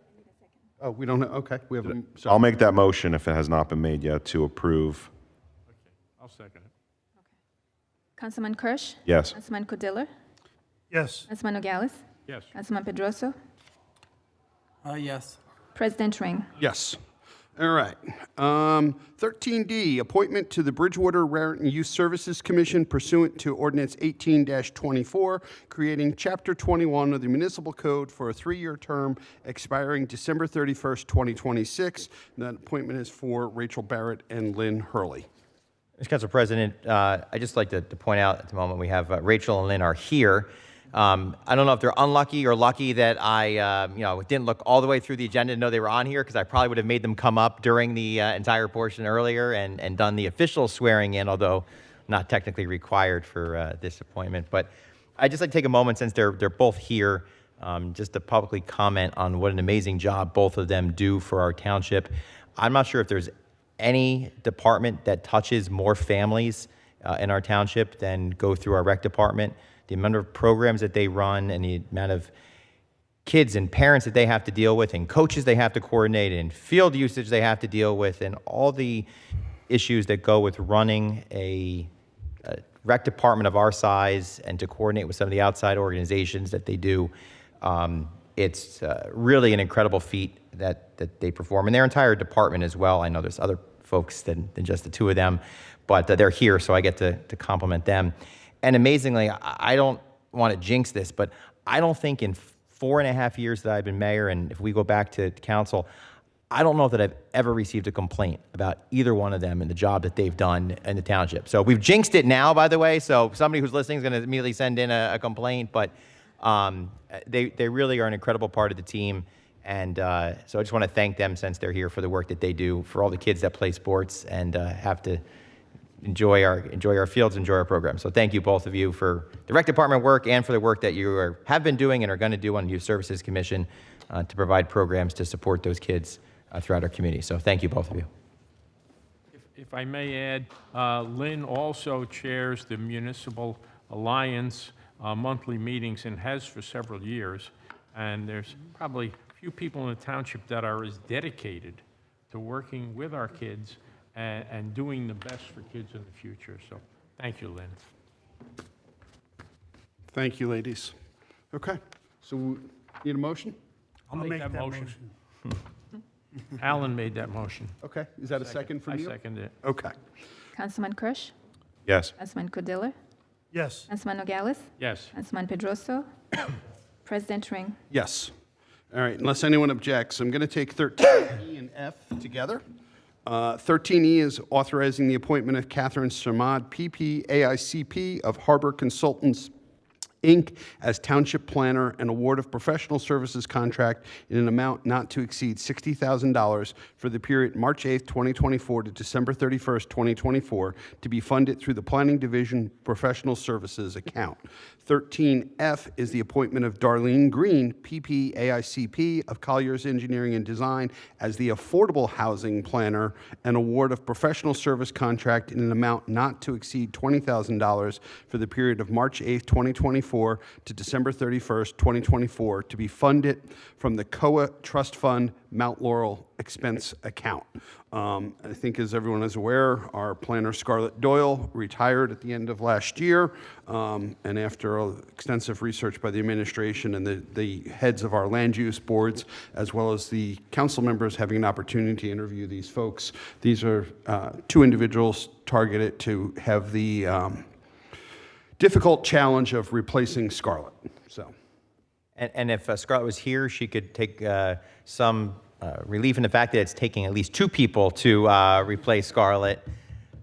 Oh, we don't, okay, we have, I'll make that motion if it has not been made yet to approve. I'll second it. Councilman Kirsch? Yes. Councilman Cordilla? Yes. Councilman Nogales? Yes. Councilman Pedroso? Yes. President Ring? yes. All right. 13D, appointment to the Bridgewater Raritan Youth Services Commission pursuant to Ordinance 18-24, creating Chapter 21 of the Municipal Code for a 3-year term expiring December 31st, 2026. And that appointment is for Rachel Barrett and Lynn Hurley. Mr. Council President, I'd just like to point out at the moment we have Rachel and Lynn are here. I don't know if they're unlucky or lucky that I didn't look all the way through the agenda to know they were on here, because I probably would have made them come up during the entire portion earlier and done the official swearing in, although not technically required for this appointment. But I'd just like to take a moment, since they're both here, just to publicly comment on what an amazing job both of them do for our township. I'm not sure if there's any department that touches more families in our township than go through our rec department. The amount of programs that they run and the amount of kids and parents that they have to deal with, and coaches they have to coordinate, and field usage they have to deal with, and all the issues that go with running a rec department of our size and to coordinate with some of the outside organizations that they do. It's really an incredible feat that they perform, and their entire department as well. I know there's other folks than just the two of them, but they're here, so I get to compliment them. And amazingly, I don't want to jinx this, but I don't think in 4.5 years that I've been mayor, and if we go back to council, I don't know that I've ever received a complaint about either one of them and the job that they've done in the township. So we've jinxed it now, by the way, so somebody who's listening is going to immediately send in a complaint, but they really are an incredible part of the team. And so I just want to thank them since they're here for the work that they do for all the kids that play sports and have to enjoy our fields, enjoy our program. So thank you, both of you, for the rec department work and for the work that you have been doing and are going to do on the Youth Services Commission to provide programs to support those kids throughout our community. So thank you, both of you. If I may add, Lynn also chairs the Municipal Alliance monthly meetings and has for several years. And there's probably few people in the township that are as dedicated to working with our kids and doing the best for kids in the future. So thank you, Lynn. Thank you, ladies. Okay, so need a motion? I'll make that motion. Alan made that motion. Okay, is that a second from you? I second it. Okay. Councilman Kirsch, Yes. Councilman Cordiller, Yes. Councilman Nogales, Yes. Councilman Pedroso, President Ring. Yes. All right, unless anyone objects, I'm going to take 13E and F together. 13E is authorizing the appointment of Catherine Sermad, PP, AICP of Harbor Consultants, Inc., as Township Planner, and award of professional services contract in an amount not to exceed $60,000 for the period March 8th, 2024 to December 31st, 2024, to be funded through the Planning Division Professional Services account. 13F is the appointment of Darlene Green, PP AICP of Colliers Engineering and Design, as the Affordable Housing Planner, and award of professional service contract in an amount not to exceed $20,000 for the period of March 8th, 2024 to December 31st, 2024, to be funded from the COA Trust Fund Mount Laurel expense account. I think, as everyone is aware, our planner Scarlett Doyle retired at the end of last year, and after extensive research by the administration and the heads of our land use boards, as well as the council members having an opportunity to interview these folks, these are two individuals targeted to have the difficult challenge of replacing Scarlett. So, And if Scarlett was here, she could take some relief in the fact that it's taking at least two people to replace Scarlett.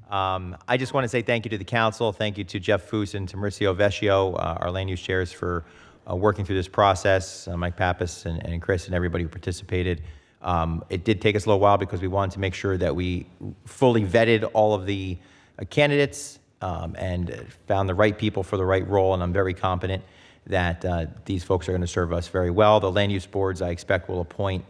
I just want to say thank you to the council, thank you to Jeff Foose and to Mauricio Vecchio, our land use chairs, for working through this process, Mike Pappas and Chris and everybody who participated. It did take us a little while because we wanted to make sure that we fully vetted all of the candidates and found the right people for the right role, and I'm very confident that these folks are going to serve us very well. The land use boards, I expect, will appoint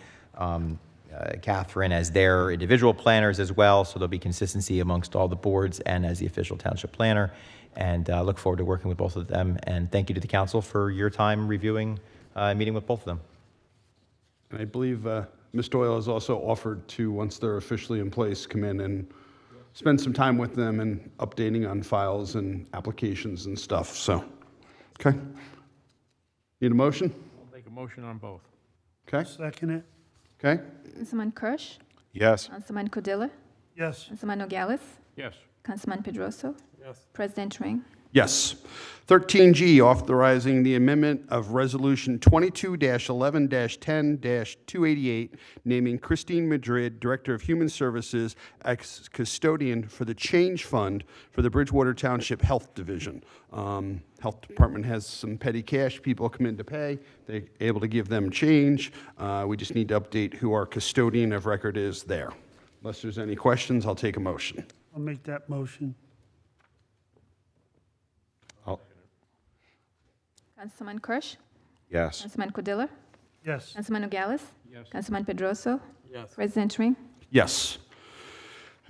Catherine as their individual planners as well, so there'll be consistency amongst all the boards and as the official township planner. And I look forward to working with both of them. And thank you to the council for your time reviewing, meeting with both of them. and I believe Ms. Doyle has also offered to, once they're officially in place, come in and spend some time with them and updating on files and applications and stuff. So, okay. Need a motion? I'll make a motion on both. Okay. Second it? Okay. Councilman Kirsch, Yes. Councilman Cordiller, Yes. Councilman Nogales, Yes. Councilman Pedroso, Yes. President Ring. Yes. 13G, authorizing the amendment of Resolution 22-11-10-288, naming Christine Madrid, Director of Human Services, as custodian for the Change Fund for the Bridgewater Township Health Division. Health Department has some petty cash people come in to pay. They're able to give them change. We just need to update who our custodian of record is there. Unless there's any questions, I'll take a motion. I'll make that motion. Councilman Kirsch, Yes. Councilman Cordiller, Yes. Councilman Nogales, Yes. Councilman Pedroso, Yes. President Ring. Yes.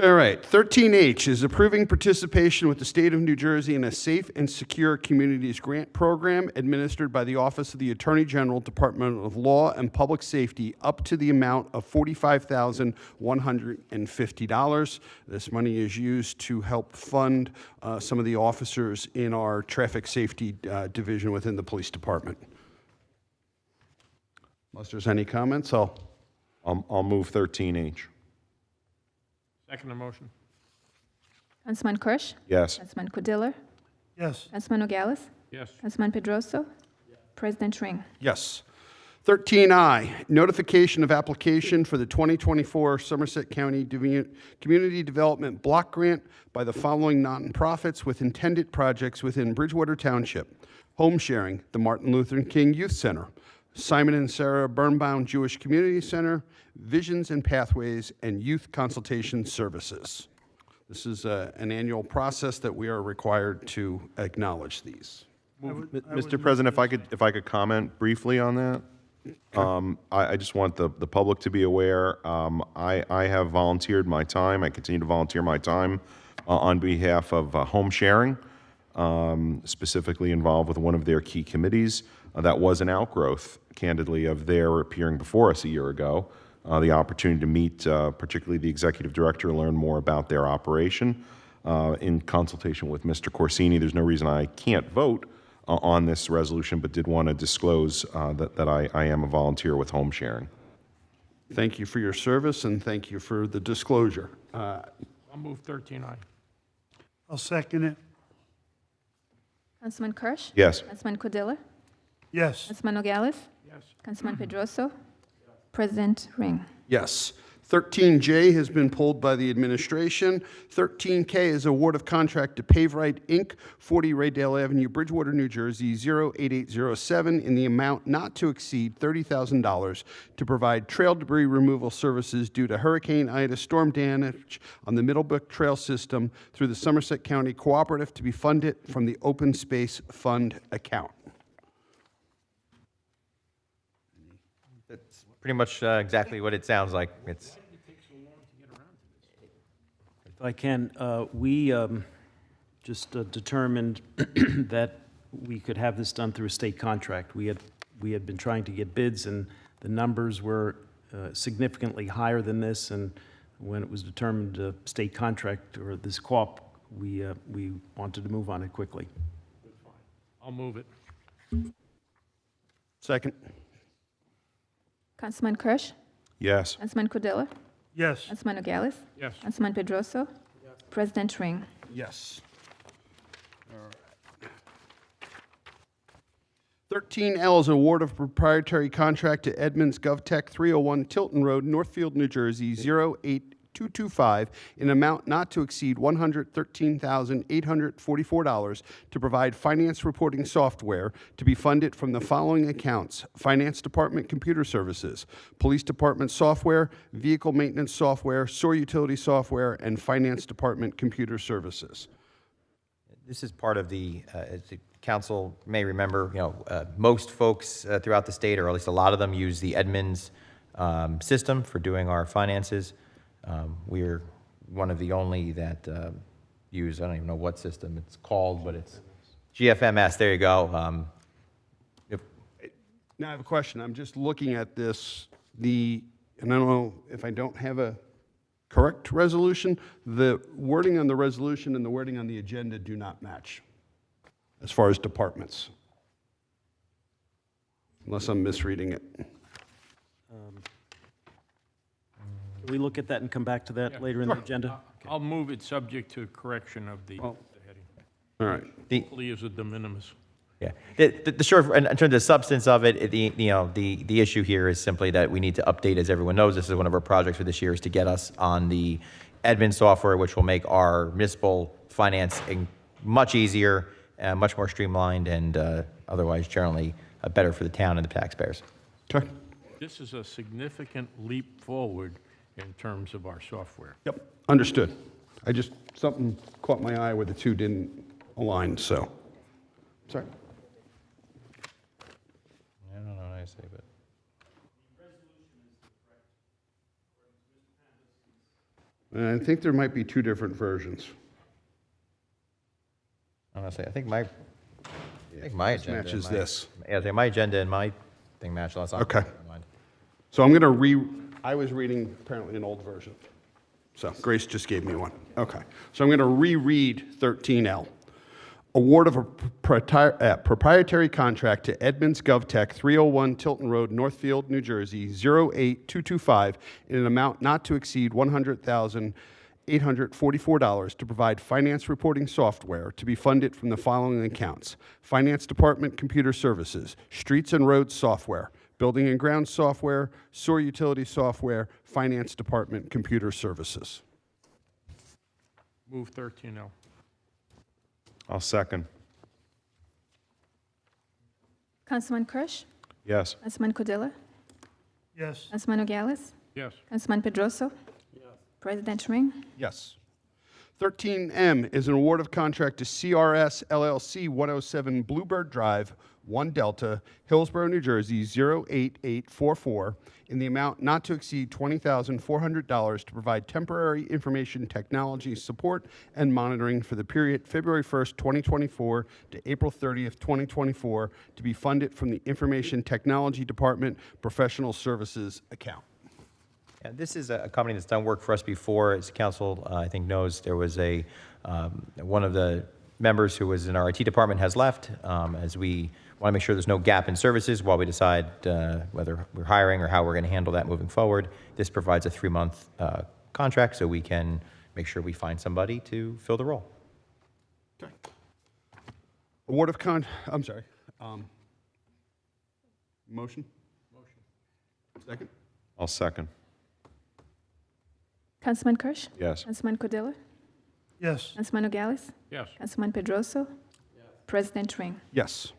All right, 13H is approving participation with the state of New Jersey in a Safe and Secure Communities Grant Program administered by the Office of the Attorney General, Department of Law and Public Safety up to the amount of $45,150. This money is used to help fund some of the officers in our traffic safety division within the police department. Unless there's any comments, I'll move 13H. Second the motion. Councilman Kirsch? Yes. Councilman Cudiller? Yes. Councilman Nogales? Yes. Councilman Pedroso? President Ring. Yes. 13I, notification of application for the 2024 Somerset County Community Development Block Grant by the following nonprofits with intended projects within Bridgewater Township: Home Sharing, the Martin Luther King Youth Center, Simon and Sarah Birnbaum Jewish Community Center, Visions and Pathways, and Youth Consultation Services. This is an annual process that we are required to acknowledge these. Mr. President, if I could comment briefly on that. I just want the public to be aware. I have volunteered my time. I continue to volunteer my time on behalf of Home Sharing, specifically involved with one of their key committees. That was an outgrowth, candidly, of their appearing before us a year ago. The opportunity to meet, particularly the executive director, learn more about their operation in consultation with Mr. Corsini. There's no reason I can't vote on this resolution, but did want to disclose that I am a volunteer with Home Sharing. Thank you for your service, and thank you for the disclosure. I'll move 13I. I'll second it. Councilman Kirsch? Yes. Councilman Cudiller? Yes. Councilman Nogales? Yes. Councilman Pedroso? President Ring. Yes. 13J has been pulled by the administration. 13K is award of contract to Pave Right, Inc., 40 Raydale Avenue, Bridgewater, New Jersey, 08807, in the amount not to exceed $30,000 to provide trail debris removal services due to Hurricane Ida storm damage on the Middlebrook Trail System through the Somerset County Cooperative, to be funded from the Open Space Fund account. That's pretty much exactly what it sounds like. It's If I can, we just determined that we could have this done through a state contract. We had been trying to get bids, and the numbers were significantly higher than this, and when it was determined a state contract or this co-op, we wanted to move on it quickly. I'll move it. Second. Councilman Kirsch? Yes. Councilman Cudiller? Yes. Councilman Nogales? Yes. Councilman Pedroso? President Ring. Yes. 13L is award of proprietary contract to Edmunds GovTech 301 Tilton Road, Northfield, New Jersey, 08225, in amount not to exceed $113,844 to provide finance reporting software to be funded from the following accounts: Finance Department Computer Services, Police Department Software, Vehicle Maintenance Software, Sewer Utility Software, and Finance Department Computer Services. This is part of the, as the council may remember, most folks throughout the state, or at least a lot of them, use the Edmunds system for doing our finances. We're one of the only that use, I don't even know what system it's called, but it's GFMS, there you go. Now I have a question. I'm just looking at this, and I don't know if I don't have a correct resolution. The wording on the resolution and the wording on the agenda do not match as far as departments, unless I'm misreading it. Can we look at that and come back to that later in the agenda? I'll move it subject to correction of the heading. All right. Hopefully is a de minimis. Yeah, the short, in terms of the substance of it, the issue here is simply that we need to update, as everyone knows, this is one of our projects for this year, is to get us on the admin software, which will make our municipal financing much easier, much more streamlined, and otherwise generally better for the town and the taxpayers. Okay. This is a significant leap forward in terms of our software. Yep, understood. Something caught my eye where the two didn't align, so. Sorry. I don't know what I say, but. And I think there might be two different versions. Honestly, I think my This agenda. matches my- this. Yeah, I think my agenda and my thing match last time. Okay. So I'm going to I was reading apparently an old version. So Grace just gave me one. Okay. So I'm going to reread 13L. Award of a proprietary contract to Edmunds GovTech, 301 Tilton Road, Northfield, New Jersey, 08225, in an amount not to exceed $100,844 to provide finance reporting software to be funded from the following accounts: Finance Department Computer Services, Streets and Roads Software, Building and Grounds Software, Sewer Utility Software, Finance Department Computer Services. Move 13L. I'll second. Councilman Kirsch? Yes. Councilman Cordilla? Yes. Councilman Nogales? Yes. Councilman Pedroso? President Ring? Yes. 13M is an award of contract to CRS LLC 107 Bluebird Drive, 1 Delta, Hillsborough, New Jersey, 08844, in the amount not to exceed $20,400 to provide temporary information technology support and monitoring for the period February 1st, 2024 to April 30th, 2024, to be funded from the Information Technology Department Professional Services account. Yeah, this is a company that's done work for us before. As council, I think, knows, there was one of the members who was in our IT department has left. As we want to make sure there's no gap in services while we decide whether we're hiring or how we're going to handle that moving forward. This provides a 3-month contract so we can make sure we find somebody to fill the role. Okay. Award of motion? Second? I'll second. Councilman Kirsch? Yes. Councilman Cordilla? Yes. Councilman Nogales? Yes. Councilman Pedroso? President Ring? Yes.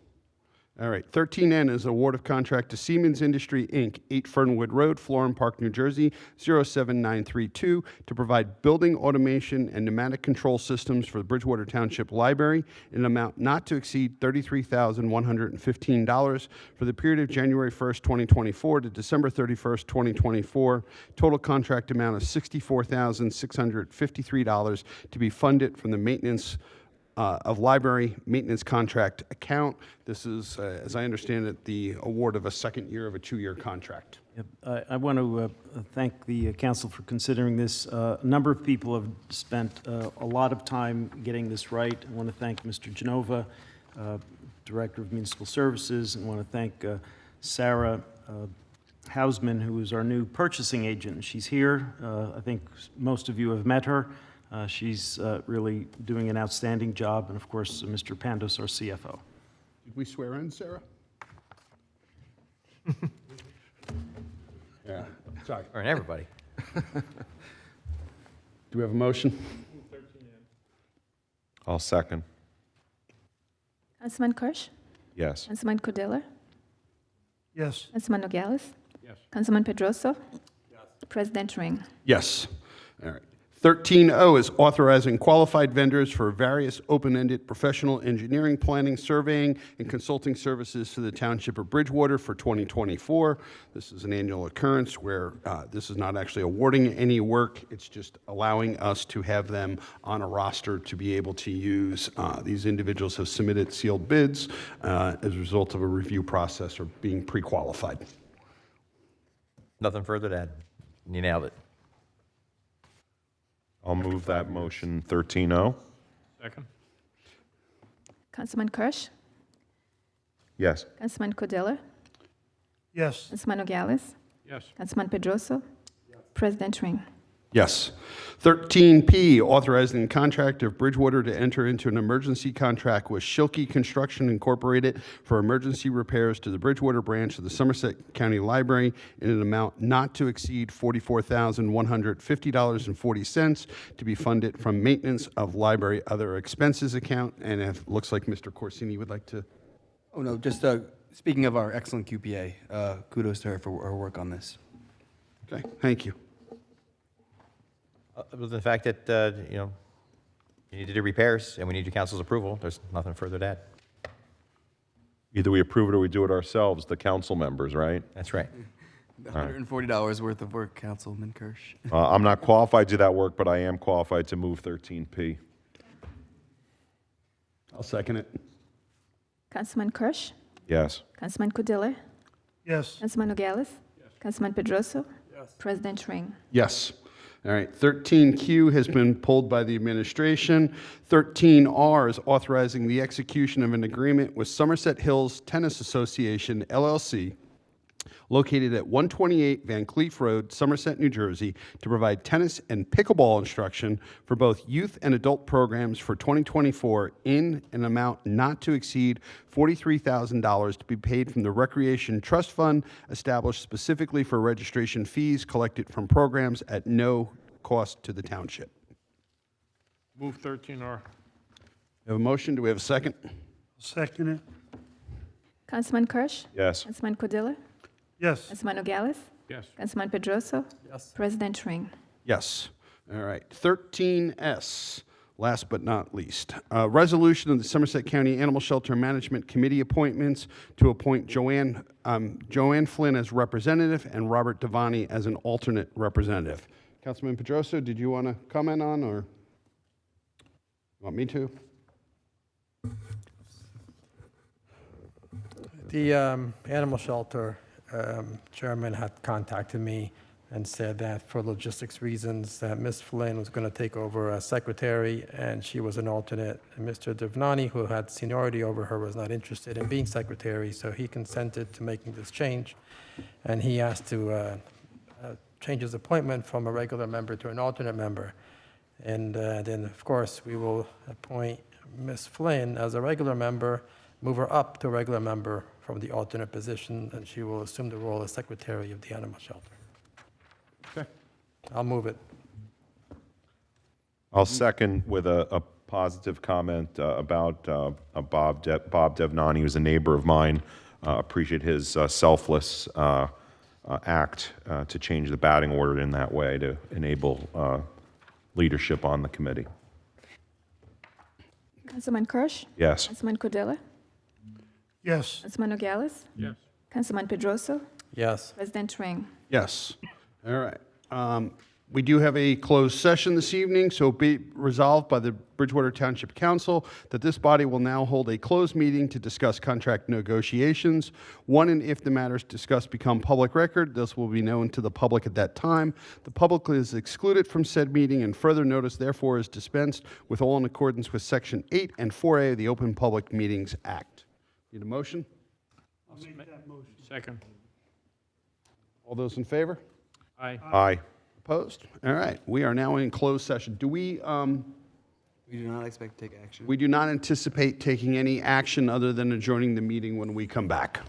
All right. 13N is award of contract to Siemens Industry, Inc., 8 Fernwood Road, Florham Park, New Jersey, 07932, to provide building automation and pneumatic control systems for the Bridgewater Township Library in an amount not to exceed $33,115 for the period of January 1st, 2024 to December 31st, 2024. Total contract amount of $64,653 to be funded from the maintenance of library maintenance contract account. This is, as I understand it, the award of a second year of a 2-year contract. Yep. I want to thank the council for considering this. A number of people have spent a lot of time getting this right. I want to thank Mr. Genova, Director of Municipal Services, and I want to thank Sarah Hausman, who is our new purchasing agent. She's here. I think most of you have met her. She's really doing an outstanding job, and of course, Mr. Pandos, our CFO. Did we swear in, Sarah? Yeah, sorry. Or everybody. Do we have a motion? I'll second. Councilman Kirsch? Yes. Councilman Cordilla? Yes. Councilman Nogales? Yes. Councilman Pedroso? President Ring? Yes. All right. 13O is authorizing qualified vendors for various open-ended professional engineering, planning, surveying, and consulting services to the Township of Bridgewater for 2024. This is an annual occurrence where this is not actually awarding any work. It's just allowing us to have them on a roster to be able to use. These individuals have submitted sealed bids as a result of a review process or being pre-qualified. Nothing further to add. You nailed it. I'll move that motion 13-0. Second? Councilman Kirsch? Yes. Councilman Cordilla? Yes. Councilman Nogales? Yes. Councilman Pedroso? President Ring? Yes. 13P, authorizing the contract of Bridgewater to enter into an emergency contract with Schilke Construction Incorporated for emergency repairs to the Bridgewater branch of the Somerset County Library in an amount not to exceed $44,150.40 to be funded from maintenance of library other expenses account. And it looks like Mr. Corsini would like to. Oh, no, just speaking of our excellent QPA, kudos to her for her work on this. Okay, thank you. Other than the fact that, you need to do repairs and we need your council's approval, there's nothing further to add. Either we approve it or we do it ourselves, the council members, right? That's right. $140 worth of work, Councilman Kirsch. I'm not qualified to do that work, but I am qualified to move 13P. I'll second it. Councilman Kirsch, Yes. Councilman Kodiller, Yes. Councilman Nogales, Councilman Pedroso, President Ring. Yes. All right, 13Q has been pulled by the administration. 13R is authorizing the execution of an agreement with Somerset Hills Tennis Association, LLC, located at 128 Van Cleef Road, Somerset, New Jersey, to provide tennis and pickleball instruction for both youth and adult programs for 2024 in an amount not to exceed $43,000 to be paid from the Recreation Trust Fund established specifically for registration fees collected from programs at no cost to the township. Move 13R. We have a motion. Do we have a second? Second it. Councilman Kirsch, Yes. Councilman Kodiller, Yes. Councilman Nogales, Yes. Councilman Pedroso, Yes. President Ring. Yes. All right. 13S, last but not least. Resolution of the Somerset County Animal Shelter Management Committee appointments to appoint Joanne Flynn as representative and Robert Devani as an alternate representative. Councilman Pedroso, did you want to comment on, or want me to? The animal shelter chairman had contacted me and said that for logistics reasons, that Ms. Flynn was going to take over as secretary, and she was an alternate. And Mr. Devnani, who had seniority over her, was not interested in being secretary, so he consented to making this change. And he asked to change his appointment from a regular member to an alternate member. And then, of course, we will appoint Ms. Flynn as a regular member, move her up to a regular member from the alternate position, and she will assume the role as secretary of the animal shelter. Okay. I'll move it. I'll second with a positive comment about Bob Devnani, who's a neighbor of mine. Appreciate his selfless act to change the batting order in that way to enable leadership on the committee. Councilman Kirsch, Yes. Councilman Kodiller, Yes. Councilman Nogales, Yes. Councilman Pedroso, Yes. President Ring. Yes. All right. We do have a closed session this evening, so be resolved by the Bridgewater Township Council that this body will now hold a closed meeting to discuss contract negotiations. One, and if the matters discussed become public record, this will be known to the public at that time. The public is excluded from said meeting, and further notice therefore is dispensed with, all in accordance with Section 8 and 4A of the Open Public Meetings Act. Need a motion? I'll make that motion. Second. All those in favor? Aye. Aye. Opposed? All right. We are now in closed session. We do not expect to take action. We do not anticipate taking any action other than adjourning the meeting when we come back.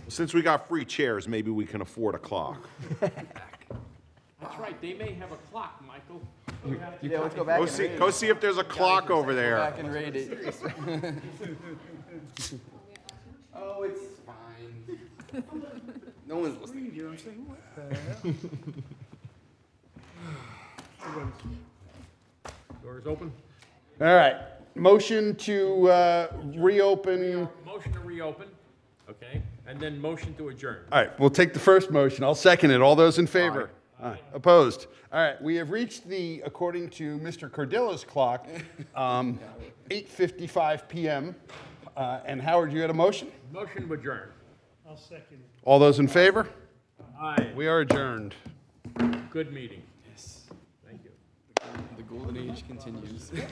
Since we got free chairs, maybe we can afford a clock. That's right, they may have a clock, Michael. Yeah, let's go back and rate it. Go see if there's a clock over Go there. back and rate it. Oh, it's fine. No one's listening. You know what I'm saying? What the hell? Doors open. All right, motion to reopen. Motion to reopen, okay, and then motion to adjourn. All right, we'll take the first motion. I'll second it. All those in favor? Aye. Opposed? All right, we have reached the, according to Mr. Cordilla's clock, 8:55 PM. And Howard, you had a motion? Motion to adjourn. I'll second it. All those in favor? Aye, We are adjourned. good meeting. Yes. Thank you. The golden age continues. Yeah.